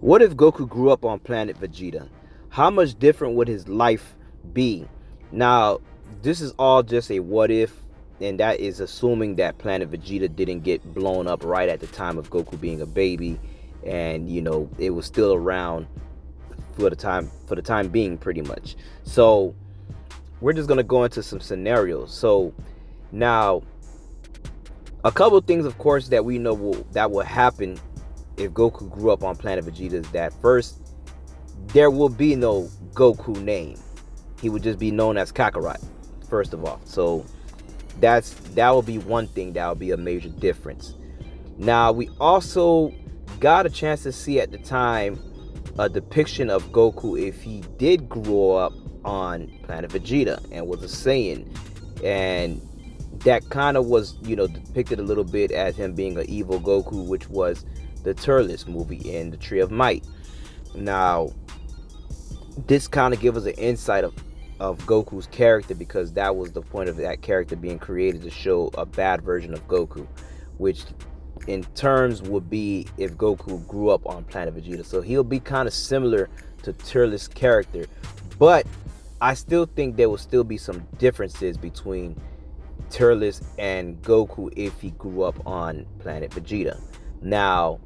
What if Goku grew up on planet Vegeta? How much different would his life be? Now, this is all just a what if, and that is assuming that planet Vegeta didn't get blown up right at the time of Goku being a baby, and it was still around for the time being, pretty much. So we're just gonna go into some scenarios. So now, a couple things, of course, that we know that will happen if Goku grew up on planet Vegeta is that first, there will be no Goku name. He would just be known as Kakarot, first of all. So that will be one thing that will be a major difference. Now, we also got a chance to see at the time a depiction of Goku if he did grow up on planet Vegeta and was a Saiyan. And that kind of was, depicted a little bit as him being an evil Goku, which was the Turles movie in the Tree of Might. Now, this kind of gives us an insight of Goku's character, because that was the point of that character being created, to show a bad version of Goku, which in terms would be if Goku grew up on planet Vegeta. So he'll be kind of similar to Turles' character, but I still think there will still be some differences between Turles and Goku if he grew up on planet Vegeta. Now,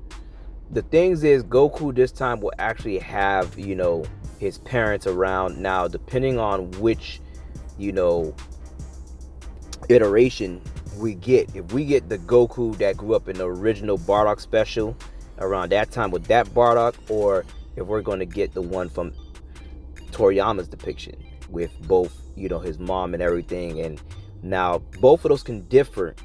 the things is, Goku this time will actually have, his parents around. Now, depending on which, iteration we get, if we get the Goku that grew up in the original Bardock special around that time with that Bardock, or if we're going to get the one from Toriyama's depiction with both, his mom and everything. And now both of those can differ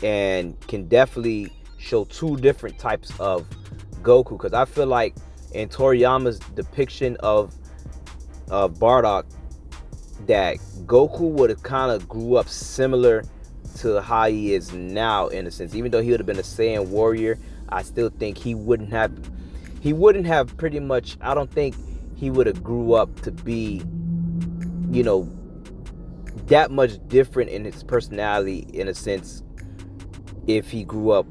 and can definitely show two different types of Goku, because I feel like in Toriyama's depiction of Bardock, that Goku would have kind of grew up similar to how he is now, in a sense. Even though he would have been a Saiyan warrior, I still think he wouldn't have pretty much, I don't think he would have grew up to be, that much different in his personality, in a sense, if he grew up,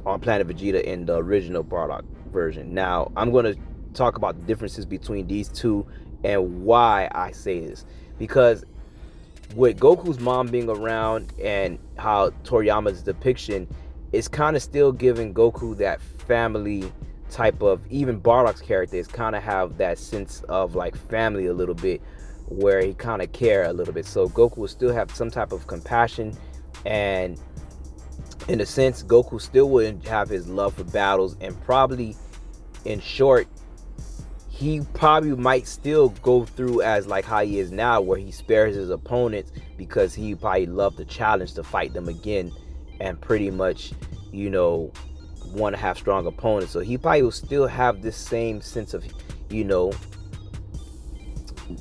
on planet Vegeta in the original Bardock version. Now, I'm going to talk about the differences between these two and why I say this. Because with Goku's mom being around and how Toriyama's depiction is kind of still giving Goku that family type of, even Bardock's character is kind of have that sense of like family a little bit, where he kind of care a little bit. So Goku will still have some type of compassion, and in a sense, Goku still wouldn't have his love for battles, and probably, in short, he probably might still go through as like how he is now, where he spares his opponents because he probably loved the challenge to fight them again, and pretty much, want to have strong opponents. So he probably will still have this same sense of,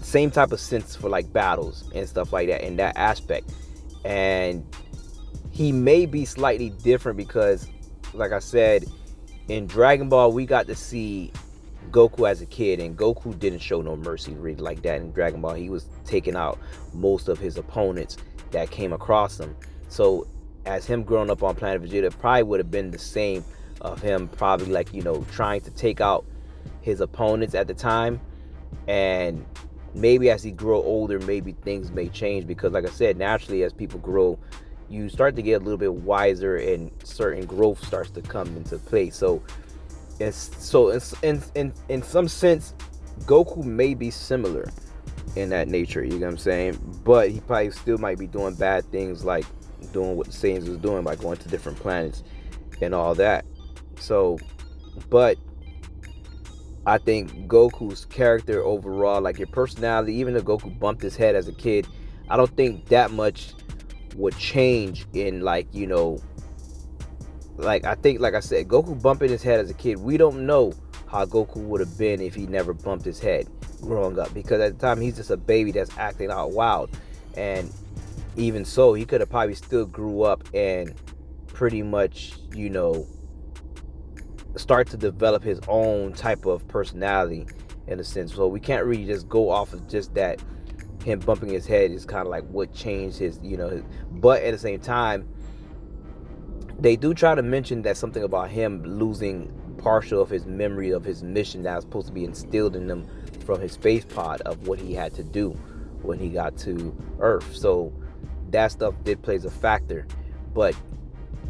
same type of sense for like battles and stuff like that in that aspect. And he may be slightly different because, like I said, in Dragon Ball we got to see Goku as a kid, and Goku didn't show no mercy really like that in Dragon Ball. He was taking out most of his opponents that came across him. So as him growing up on planet Vegeta, probably would have been the same of him, probably like, trying to take out his opponents at the time. And maybe as he grow older, maybe things may change, because like I said, naturally as people grow, you start to get a little bit wiser, and certain growth starts to come into play. So in some sense, Goku may be similar in that nature, you know what I'm saying? But he probably still might be doing bad things, like doing what the Saiyans was doing by going to different planets and all that. So, but I think Goku's character overall, like your personality, even if Goku bumped his head as a kid, I don't think that much would change in like, like I think, like I said, Goku bumping his head as a kid, we don't know how Goku would have been if he never bumped his head growing up, because at the time he's just a baby that's acting out wild. And even so, he could have probably still grew up and pretty much, start to develop his own type of personality in a sense. So we can't really just go off of just that him bumping his head is kind of like what changed his, but at the same time, they do try to mention that something about him losing partial of his memory of his mission that was supposed to be instilled in him from his space pod of what he had to do when he got to Earth. So that stuff did plays a factor. But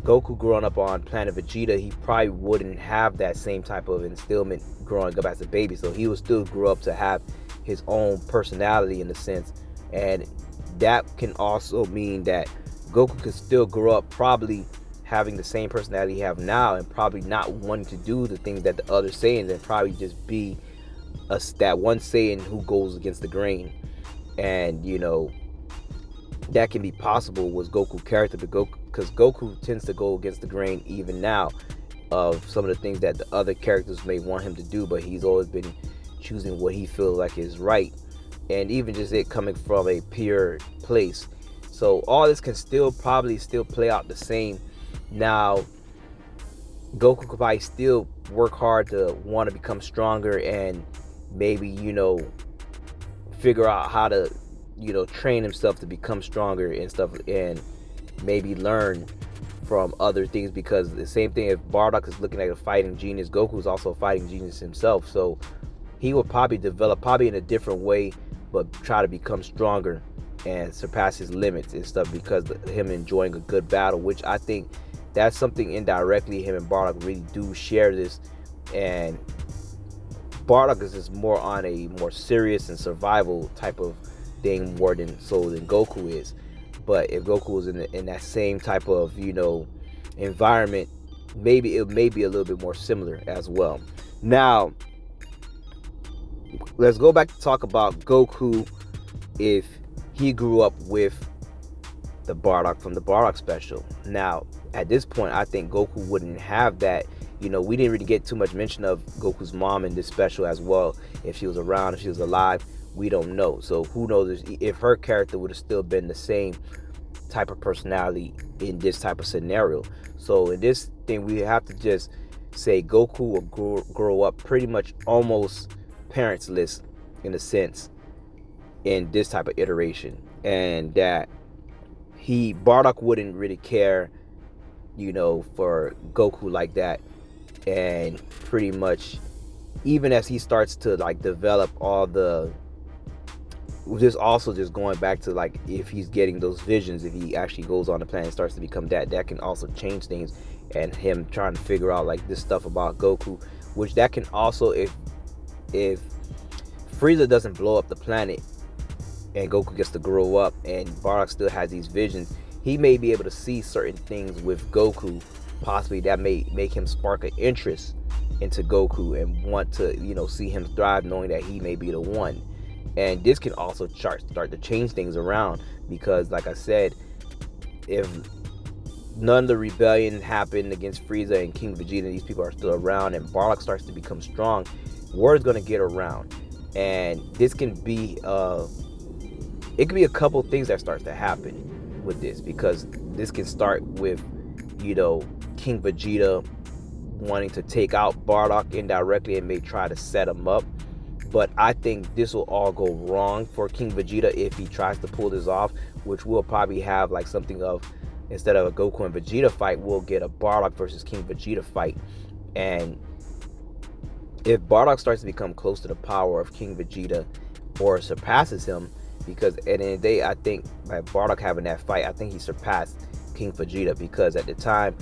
Goku growing up on planet Vegeta, he probably wouldn't have that same type of instillment growing up as a baby. So he would still grow up to have his own personality in a sense. And that can also mean that Goku could still grow up probably having the same personality he have now and probably not wanting to do the things that the other Saiyans and probably just be that one Saiyan who goes against the grain. And, that can be possible with Goku character because Goku tends to go against the grain even now of some of the things that the other characters may want him to do, but he's always been choosing what he feels like is right, and even just it coming from a pure place. So all this can probably still play out the same. Now Goku could probably still work hard to want to become stronger and maybe figure out how to train himself to become stronger and stuff, and maybe learn from other things, because the same thing, if Bardock is looking at a fighting genius, Goku is also a fighting genius himself. So he will probably develop probably in a different way, but try to become stronger and surpass his limits and stuff because of him enjoying a good battle, which I think that's something indirectly him and Bardock really do share this. And Bardock is just more on a more serious and survival type of thing more than Goku is. But if Goku was in that same type of environment, maybe it may be a little bit more similar as well. Now let's go back to talk about Goku if he grew up with the Bardock from the Bardock special. Now at this point I think Goku wouldn't have that. We didn't really get too much mention of Goku's mom in this special as well. If she was around, if she was alive, we don't know. So who knows if her character would have still been the same type of personality in this type of scenario. So in this thing, we have to just say Goku will grow up pretty much almost parentsless in a sense in this type of iteration, and that Bardock wouldn't really care for Goku like that. And pretty much even as he starts to develop all the, just also just going back to if he's getting those visions, if he actually goes on the planet and starts to become that can also change things, and him trying to figure out this stuff about Goku, which that can also, if Frieza doesn't blow up the planet and Goku gets to grow up and Bardock still has these visions, he may be able to see certain things with Goku possibly that may make him spark an interest into Goku and want to see him thrive, knowing that he may be the one. And this can also start to change things around, because like I said, if none of the rebellion happened against Frieza and King Vegeta and these people are still around and Bardock starts to become strong, word's going to get around. And this can be it could be a couple things that starts to happen with this, because this can start with King Vegeta wanting to take out Bardock indirectly and may try to set him up. But I think this will all go wrong for King Vegeta if he tries to pull this off, which will probably have something of, instead of a Goku and Vegeta fight, we'll get a Bardock versus King Vegeta fight. And if Bardock starts to become close to the power of King Vegeta or surpasses him, because at the end of the day, I think by Bardock having that fight, I think he surpassed King Vegeta, because at the time,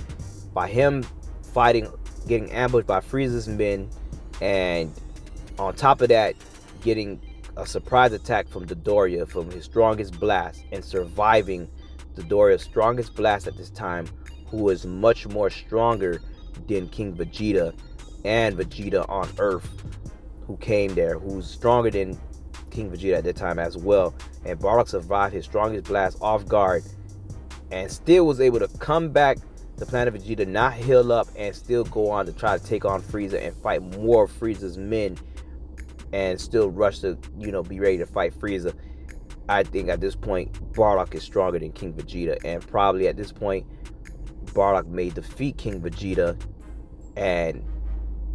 by him fighting, getting ambushed by Frieza's men, and on top of that, getting a surprise attack from Dodoria from his strongest blast, and surviving Dodoria's strongest blast at this time, who is much more stronger than King Vegeta and Vegeta on Earth, who came there, who's stronger than King Vegeta at that time as well. And Bardock survived his strongest blast off guard and still was able to come back to planet Vegeta, not heal up, and still go on to try to take on Frieza and fight more of Frieza's men, and still rush to be ready to fight Frieza. I think at this point Bardock is stronger than King Vegeta, and probably at this point Bardock may defeat King Vegeta, and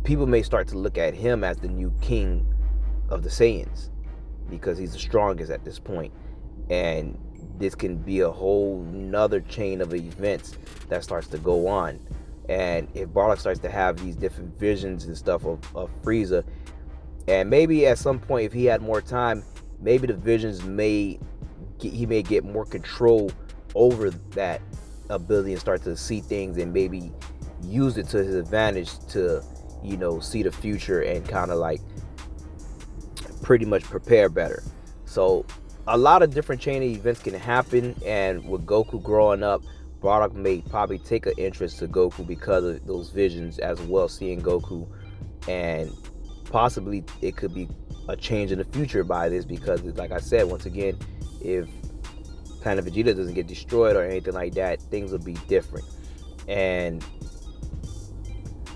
people may start to look at him as the new king of the Saiyans, because he's the strongest at this point. And this can be a whole nother chain of events that starts to go on. And if Bardock starts to have these different visions and stuff of Frieza, and maybe at some point, if he had more time, maybe the visions he may get more control over that ability and start to see things and maybe use it to his advantage to, see the future and kind of like pretty much prepare better. So a lot of different chain of events can happen, and with Goku growing up, Bardock may probably take an interest to Goku because of those visions as well, seeing Goku, and possibly it could be a change in the future by this, because like I said, once again, if Planet Vegeta doesn't get destroyed or anything like that, things will be different. And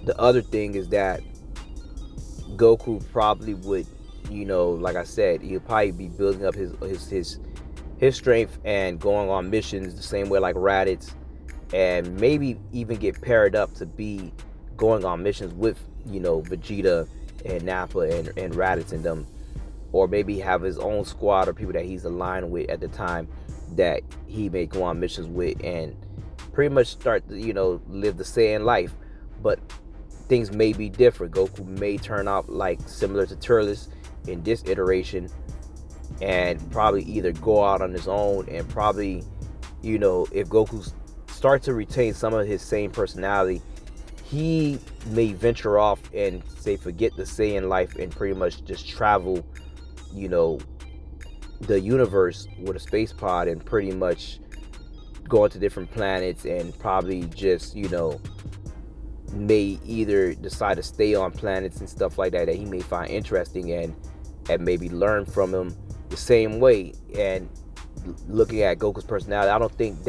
the other thing is that Goku probably would, like I said, he'll probably be building up his strength and going on missions the same way like Raditz, and maybe even get paired up to be going on missions with, Vegeta and Nappa and Raditz and them, or maybe have his own squad or people that he's aligned with at the time that he may go on missions with and pretty much start to, live the Saiyan life. But things may be different. Goku may turn out like similar to Turles in this iteration, and probably either go out on his own, and probably, if Goku starts to retain some of his same personality, he may venture off and say forget the Saiyan life and pretty much just travel, the universe with a space pod and pretty much go into different planets, and probably just, may either decide to stay on planets and stuff like that he may find interesting, and maybe learn from him the same way. And looking at Goku's personality, I don't think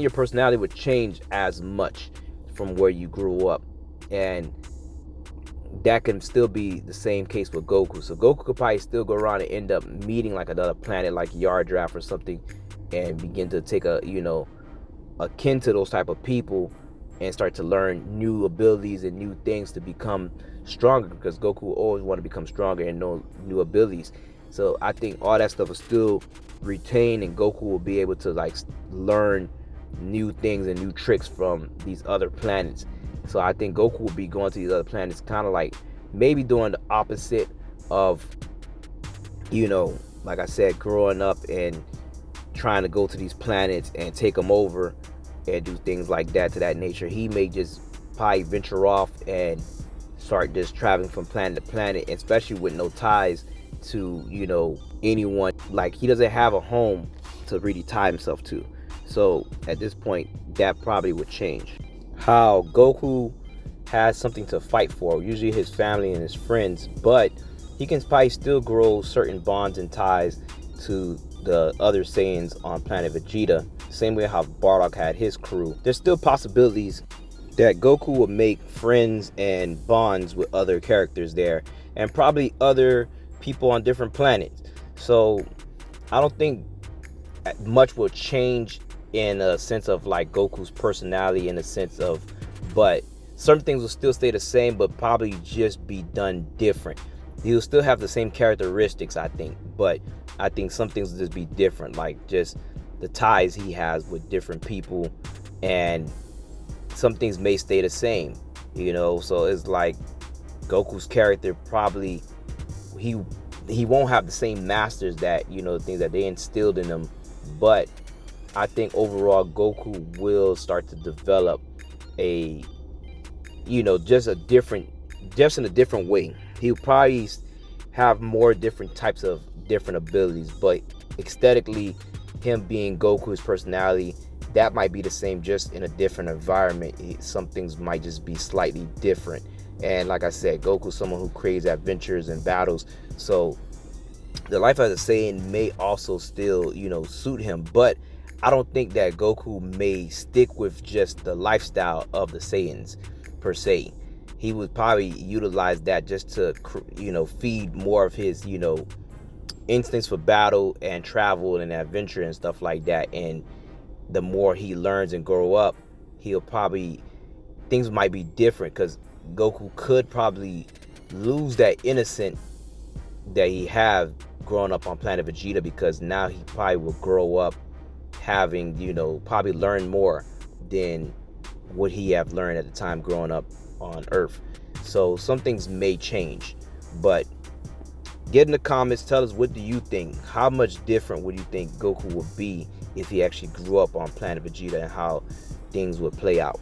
your personality would change as much from where you grew up, and that can still be the same case with Goku. So Goku could probably still go around and end up meeting like another planet like Yardrath or something, and begin to take akin to those type of people, and start to learn new abilities and new things to become stronger, because Goku always want to become stronger and know new abilities. So I think all that stuff will still retain, and Goku will be able to like learn new things and new tricks from these other planets. So I think Goku will be going to these other planets kind of like maybe doing the opposite of, like I said, growing up and trying to go to these planets and take them over and do things like that to that nature. He may just probably venture off and start just traveling from planet to planet, especially with no ties to, anyone. Like, he doesn't have a home to really tie himself to. So at this point, that probably would change. How Goku has something to fight for, usually his family and his friends, but he can probably still grow certain bonds and ties to the other Saiyans on planet Vegeta, same way how Bardock had his crew. There's still possibilities that Goku will make friends and bonds with other characters there, and probably other people on different planets. So I don't think much will change in a sense of like Goku's personality, in a sense of, but certain things will still stay the same, but probably just be done different. He'll still have the same characteristics, I think, but I think some things will just be different, like just the ties he has with different people, and some things may stay the same, so it's like Goku's character probably, he won't have the same masters that, things that they instilled in him, but I think overall Goku will start to develop a, just in a different way. He'll probably have more different types of different abilities, but aesthetically, him being Goku's personality, that might be the same, just in a different environment. Some things might just be slightly different. And like I said, Goku's someone who craves adventures and battles, so the life as a Saiyan may also still, suit him. But I don't think that Goku may stick with just the lifestyle of the Saiyans per se. He would probably utilize that just to, feed more of his, instincts for battle and travel and adventure and stuff like that. And the more he learns and grow up, things might be different, because Goku could probably lose that innocent that he had growing up on planet Vegeta, because now he probably will grow up having, probably learn more than what he have learned at the time growing up on Earth. So some things may change, but get in the comments, tell us, what do you think? How much different would you think Goku would be if he actually grew up on planet Vegeta, and how things would play out?